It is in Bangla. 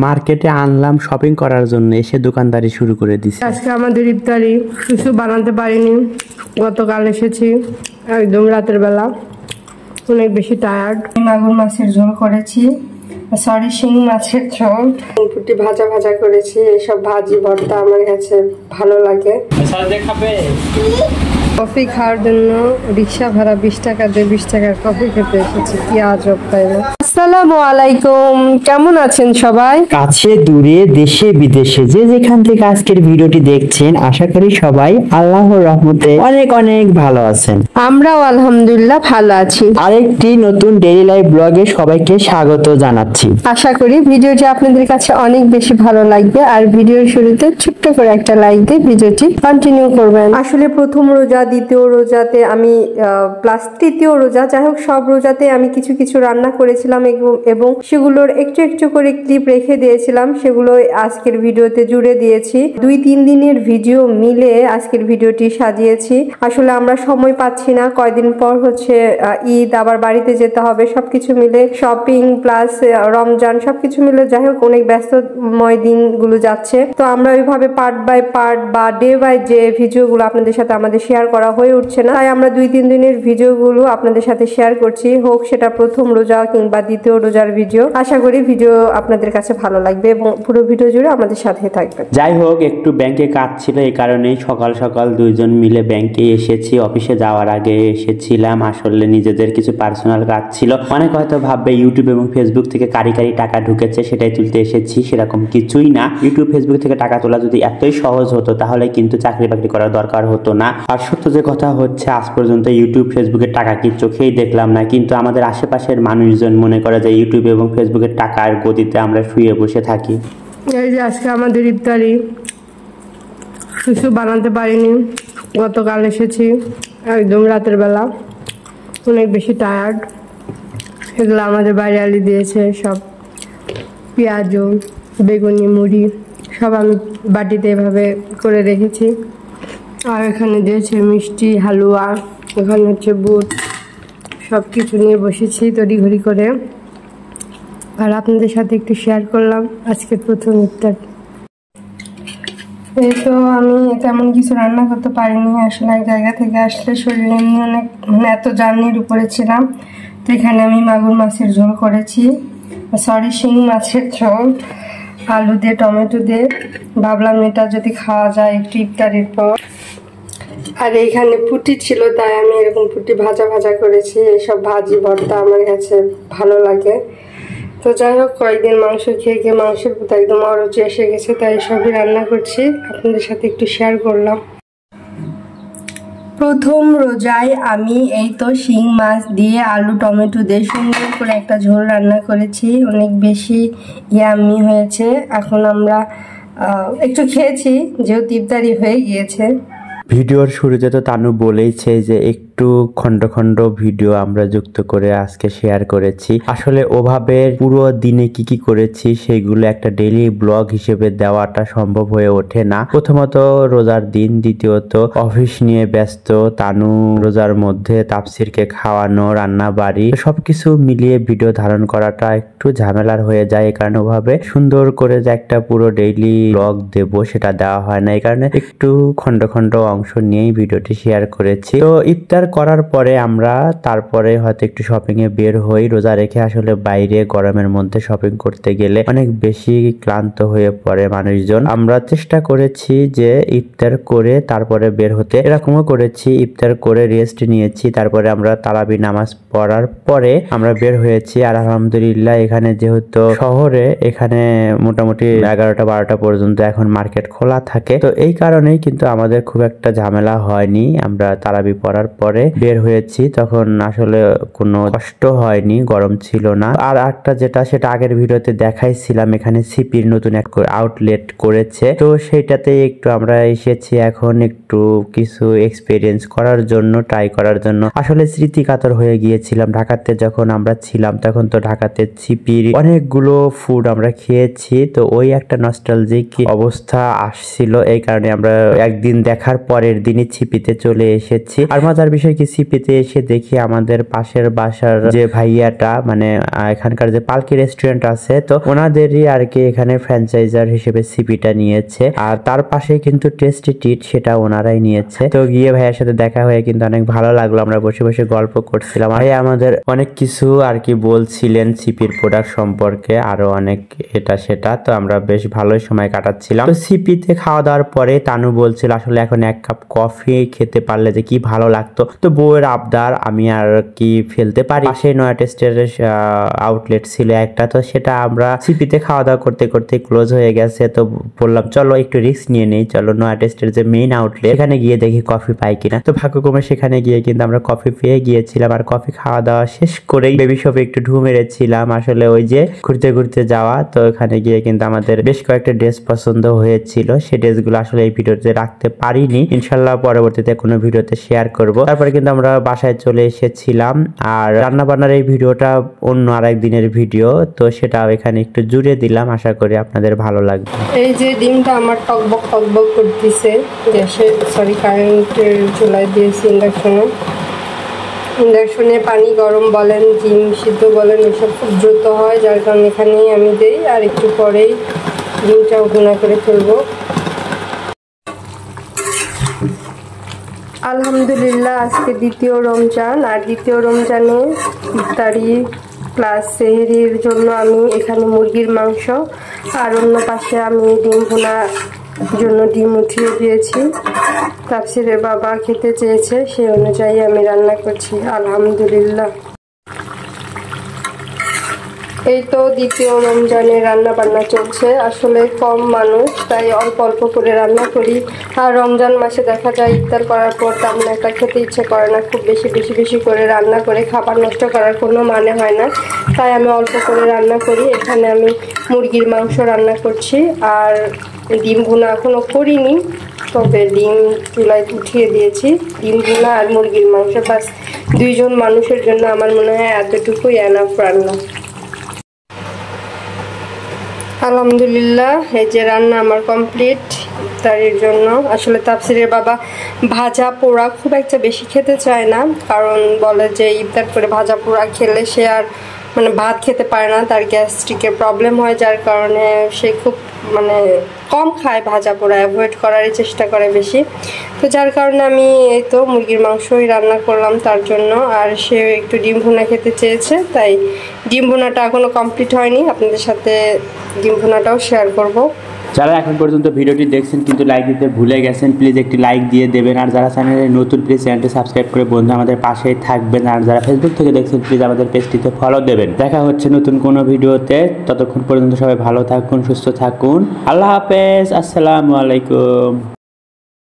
মার্কেটে আনলাম শপিং করার জন্য, এসে দোকানদারি শুরু করে দিছি। আজকে আমাদের ইফতারি কিছু বানাতে পারিনি, গতকাল এসেছি একদম রাতের বেলা, অনেক বেশি টায়ার্ড। মাগুর মাছের ঝোল করেছি, সরি শিং মাছের ঝোল, ফুটি ভাজা ভাজা করেছি। এইসব ভাজি ভর্তা আমার কাছে ভালো লাগে। কফি খাওয়ার জন্য রিক্সা ভাড়া 20 টাকা দিয়ে 20 টাকার কফি খেতে এসেছি। কি আজব, তাই না? আসসালামু আলাইকুম, কেমন আছেন সবাই? কাছে দূরে দেশে বিদেশে যে যেখান থেকে আজকের ভিডিওটি দেখছেন, আশা করি সবাই আল্লাহর রহমতে অনেক অনেক ভালো আছেন। আমরাও আলহামদুলিল্লাহ ভালো আছি। আরেকটি নতুন ডেইলি লাইফ ব্লগে সবাইকে স্বাগত জানাচ্ছি। আশা করি ভিডিওটি আপনাদের কাছে অনেক বেশি ভালো লাগবে, আর ভিডিওর শুরুতে ছোট্ট করে একটা লাইক দিয়ে ভিডিওটি কন্টিনিউ করবেন। আসলে প্রথম রোজা, দ্বিতীয় রোজাতে আমি প্লাস তৃতীয় রোজা, যাই হোক সব রোজাতে আমি কিছু কিছু রান্না করেছিলাম এবং সেগুলোর একটু একটু করে ক্লিপ রেখে দিয়েছিলাম, সেগুলো আজকের ভিডিওতে জুড়ে দিয়েছি। 2-3 দিনের ভিডিও মিলে আজকের ভিডিওটি সাজিয়েছি। আসলে আমরা সময় পাচ্ছি না, কয়দিন পর হচ্ছে ঈদ, আবার বাড়িতে যেতে হবে, সবকিছু মিলে শপিং প্লাস রমজান সবকিছু মিলে যাই হোক অনেক ব্যস্তময় দিনগুলো যাচ্ছে। তো আমরা ওইভাবে পার্ট বাই পার্ট বা ডে বাই ডে ভিডিওগুলো আপনাদের সাথে আমাদের শেয়ার করা হয়ে উঠছে না, তাই আমরা 2-3 দিনের ভিডিওগুলো আপনাদের সাথে শেয়ার করছি, হোক সেটা প্রথম রোজা কিংবা দ্বিতীয় রোজার ভিডিও। আশা করি ভিডিও আপনাদের কাছে ভালো লাগবে এবং পুরো ভিডিও জুড়ে আমাদের সাথে থাকবেন। যাই হোক, একটু ব্যাংকে কাজ ছিল, এই কারণেই সকাল সকাল দুইজন মিলে ব্যাংকে এসেছি। অফিসে যাওয়ার আগে এসেছিলাম, আসলে নিজেদের কিছু পার্সোনাল কাজ ছিল। অনেক হয়তো ভাববে ইউটিউব এবং ফেসবুক থেকে কারি টাকা ঢুকেছে সেটাই তুলতে এসেছি, সেরকম কিছুই না। ইউটিউব ফেসবুক থেকে টাকা তোলা যদি এতই সহজ হতো তাহলে কিন্তু চাকরি বাকরি করার দরকার হতো না। আর সত্য যে কথা হচ্ছে, আজ পর্যন্ত ইউটিউব ফেসবুকের টাকা কি চোখেই দেখলাম না, কিন্তু আমাদের আশেপাশের মানুষজন মনে করে যে ইউটিউব এবং ফেসবুকের টাকার গতিতে আমরা শুয়ে বসে থাকি। এই যে আজকে আমাদের ইফতারি কিছু বানাতে পারিনি, গতকাল এসেছি একদম রাতের বেলা, অনেক বেশি টায়ার্ড। এগুলো আমাদের বাড়ি আলি দিয়েছে, সব পেঁয়াজ বেগুনি মুড়ি সব আমি বাটিতে এভাবে করে রেখেছি। আর এখানে দিয়েছে মিষ্টি হালুয়া, এখানে হচ্ছে বুট, সব কিছু নিয়ে বসেছি তড়িঘড়ি করে। আর আপনাদের সাথে একটু শেয়ার করলাম আজকে প্রথম ইফতার। এই তো আমি তেমন কিছু রান্না করতে পারিনি, আসলে এক জায়গা থেকে আসলে শরীর এমনি অনেক এত জার্নির উপরে ছিলাম। তো এখানে আমি মাগুর মাছের ঝোল করেছি, সরি শিং মাছের ঝোল, আলু দিয়ে টমেটো দিয়ে। ভাবলাম এটা যদি খাওয়া যায় একটু ইফতারির পর। আর এইখানে পুটি ছিল, তাই আমি এরকম পুটি ভাজা ভাজা করেছি। এইসব ভাজি ভর্তা আমার কাছে ভালো লাগে। তো যাই হোক, কয়েকদিন মাংস খেয়ে খেয়ে মাংসের প্রতি একদম অরুচি এসে গেছে, তাই সবই রান্না করছি, আপনাদের সাথে একটু শেয়ার করলাম। প্রথম রোজায় আমি এই তো শিং মাছ দিয়ে আলু টমেটো দিয়ে সুন্দর করে একটা ঝোল রান্না করেছি, অনেক বেশি ইয়াম্মি হয়েছে। এখন আমরা একটু খেয়েছি, যেহেতু ইফতারি হয়ে গিয়েছে। ভিডিওর শুরুতে তো তানু বলেইছে যে একটু খন্ড খন্ড ভিডিও আমরা যুক্ত করে আজকে শেয়ার করেছি। আসলে ওভাবে পুরো দিনে কি কি করেছি সেগুলো একটা ডেইলি ব্লগ হিসেবে দেওয়াটা সম্ভব হয়ে ওঠে না। প্রথমত রোজার দিন, দ্বিতীয়ত অফিস নিয়ে ব্যস্ত, তানু রোজার মধ্যে তাফসিরকে খাওয়ানো, রান্না বাড়ি, সবকিছু মিলিয়ে ভিডিও ধারণ করাটা একটু ঝামেলার হয়ে যায়। এই কারণে ওভাবে সুন্দর করে যে একটা পুরো ডেইলি ব্লগ দেব সেটা দেওয়া হয় না, এই কারণে একটু খন্ড খন্ড অংশ নিয়েই ভিডিওটি শেয়ার করেছি। তো ইফতার করার পরে আমরা তারপরে হয়তো একটু শপিং এ বের হই। রোজা রেখে আসলে বাইরে গরমের মধ্যে শপিং করতে গেলে অনেক বেশি ক্লান্ত হয়ে পড়ে মানুষজন। আমরা চেষ্টা করেছি যে ইফতার করে তারপরে বের হতে, এরকমও করেছি। ইফতার করে রেস্ট নিয়েছি, তারপরে আমরা তারাবি নামাজ পড়ার পরে আমরা বের হয়েছি। আর আলহামদুলিল্লাহ এখানে যেহেতু শহরে, এখানে মোটামুটি 11টা-12টা পর্যন্ত এখন মার্কেট খোলা থাকে, তো এই কারণেই কিন্তু আমাদের খুব একটা ঝামেলা হয়নি। আমরা তারাবি পড়ার পরে বের হয়েছি, তখন আসলে কোনো কষ্ট হয়নি, গরম ছিল না। আর একটা যেটা, সেটা আগের ভিডিওতে দেখাইছিলাম, এখানে সিপির নতুন এক আউটলেট করেছে, তো সেইটাতে একটু আমরা এসেছি এখন একটু কিছু এক্সপেরিয়েন্স করার জন্য, ট্রাই করার জন্য। আসলে স্মৃতিকাতর হয়ে গিয়েছিলাম ঢাকাতে যখন আমরা ছিলাম, তখন তো ঢাকাতে সিপির অনেকগুলো ফুড আমরা খেয়েছি, তো ওই একটা নস্টালজিক অবস্থা আসছিল। এই কারণে আমরা একদিন দেখার পরের দিনই ছিপিতে চলে এসেছি। আর মজার বিষয় বিষয় কি সিপিতে এসে দেখি আমাদের পাশের বাসার যে ভাইয়াটা মানে এখানকার যে পালকি রেস্টুরেন্ট আছে, তো ওনাদেরই আর কি এখানে ফ্র্যাঞ্চাইজার হিসেবে সিপিটা নিয়েছে, আর তার পাশে কিন্তু টেস্টি ট্রিট সেটা ওনারাই নিয়েছে। তো গিয়ে ভাইয়ের সাথে দেখা হয়ে কিন্তু অনেক ভালো লাগলো, আমরা বসে বসে গল্প করছিলাম। ভাই আমাদের অনেক কিছু আর কি বলছিলেন সিপির প্রোডাক্ট সম্পর্কে, আরো অনেক এটা সেটা। তো আমরা বেশ ভালোই সময় কাটাচ্ছিলাম। তো সিপিতে খাওয়া দাওয়ার পরে তানু বলছিল আসলে এখন এক কাপ কফি খেতে পারলে যে কি ভালো লাগতো। তো বউয়ের আবদার আমি আর কি ফেলতে পারি, পাশে নয়া টেস্টের আউটলেট ছিল একটা, তো সেটা আমরা সিপিতে খাওয়া দাওয়া করতে করতে ক্লোজ হয়ে গেছে। তো বললাম চলো একটু রিস্ক নিয়ে নেই, চলো নয়া টেস্টের যে মেইন আউটলেট সেখানে গিয়ে দেখি কফি পাই কিনা। তো ভাগ্যক্রমে সেখানে গিয়ে কিন্তু আমরা কফি পেয়ে গিয়েছিলাম, আর কফি খাওয়া দাওয়া শেষ করেই বেবি শপে একটু ঢু মেরেছিলাম, আসলে ওই যে ঘুরতে ঘুরতে যাওয়া। তো ওখানে গিয়ে কিন্তু আমাদের বেশ কয়েকটা ড্রেস পছন্দ হয়েছিল, সেই ড্রেসগুলো আসলে এই ভিডিওতে রাখতে পারিনি, ইনশাল্লাহ পরবর্তীতে কোনো ভিডিওতে শেয়ার করব। তারপরে কিন্তু আমরা বাসায় চলে এসেছিলাম, আর রান্না বান্নার এই ভিডিওটা অন্য আরেক দিনের ভিডিও, তো সেটাও এখানে একটু জুড়ে দিলাম, আশা করি আপনাদের ভালো লাগবে। এই যে ডিমটা আমার টকবক টকবক করতেছে, গ্যাসে কারেন্টের চুলায় দিয়েছি ইন্ডাকশনে পানি গরম বলেন, ডিম সিদ্ধ বলেন, এসব খুব দ্রুত হয়, যার কারণে এখানেই আমি দিই, আর একটু পরেই ডিমটাও ভুনা করে ফেলবো। আলহামদুলিল্লাহ আজকে দ্বিতীয় রমজান, আর দ্বিতীয় রমজানে ইফতারি প্লাস সেহরির জন্য আমি এখানে মুরগির মাংস আর অন্য পাশে আমি ডিম ভুনা জন্য ডিম উঠিয়ে দিয়েছি। তাফসিরের বাবা খেতে চেয়েছে, সেই অনুযায়ী আমি রান্না করছি। আলহামদুলিল্লাহ। এই তো দ্বিতীয় রমজানে রান্না বান্না চলছে, আসলে কম মানুষ তাই অল্প অল্প করে রান্না করি, আর রমজান মাসে দেখা যায় ইফতার করার পর তেমন একটা খেতে ইচ্ছে করে না, খুব বেশি করে রান্না করে খাবার নষ্ট করার কোনো মানে হয় না, তাই আমি অল্প করে রান্না করি। এখানে আমি মুরগির মাংস রান্না করছি, আর ডিম ভুনা এখনও করিনি, তবে ডিম চুলায় উঠিয়ে দিয়েছি। ডিম ভুনা আর মুরগির মাংস বাস, 2 জন মানুষের জন্য আমার মনে হয় এতটুকুই এনাফ রান্না। আলহামদুলিল্লাহ এই যে রান্না আমার কমপ্লিট ইফতারির জন্য। আসলে তাফসিরের বাবা ভাজা পোড়া খুব একটা বেশি খেতে চায় না, কারণ বলে যে ইফতার করে ভাজা পোড়া খেলে সে আর মানে ভাত খেতে পারে না, তার গ্যাস্ট্রিকের প্রবলেম হয়, যার কারণে সে খুব মানে কম খায়, ভাজা পোড়া অ্যাভয়েড করারই চেষ্টা করে বেশি। তো যার কারণে আমি এই তো মুরগির মাংসই রান্না করলাম তার জন্য, আর সে একটু ডিম ভুনা খেতে চেয়েছে, তাই ডিম ভুনাটা এখনও কমপ্লিট হয়নি, আপনাদের সাথে ডিম ভুনাটাও শেয়ার করব। যারা এখন পর্যন্ত ভিডিওটি দেখছেন কিন্তু লাইক দিতে ভুলে গেছেন, প্লিজ একটি লাইক দিয়ে দেবেন, আর যারা চ্যানেলে নতুন প্লিজ চ্যানেলটি সাবস্ক্রাইব করে বন্ধু আমাদের পাশেই থাকবেন, আর যারা ফেসবুক থেকে দেখছেন প্লিজ আমাদের পেজটিতে ফলো দেবেন। দেখা হচ্ছে নতুন কোনো ভিডিওতে, ততক্ষণ পর্যন্ত সবাই ভালো থাকুন, সুস্থ থাকুন, আল্লাহ হাফেজ, আসসালামু আলাইকুম।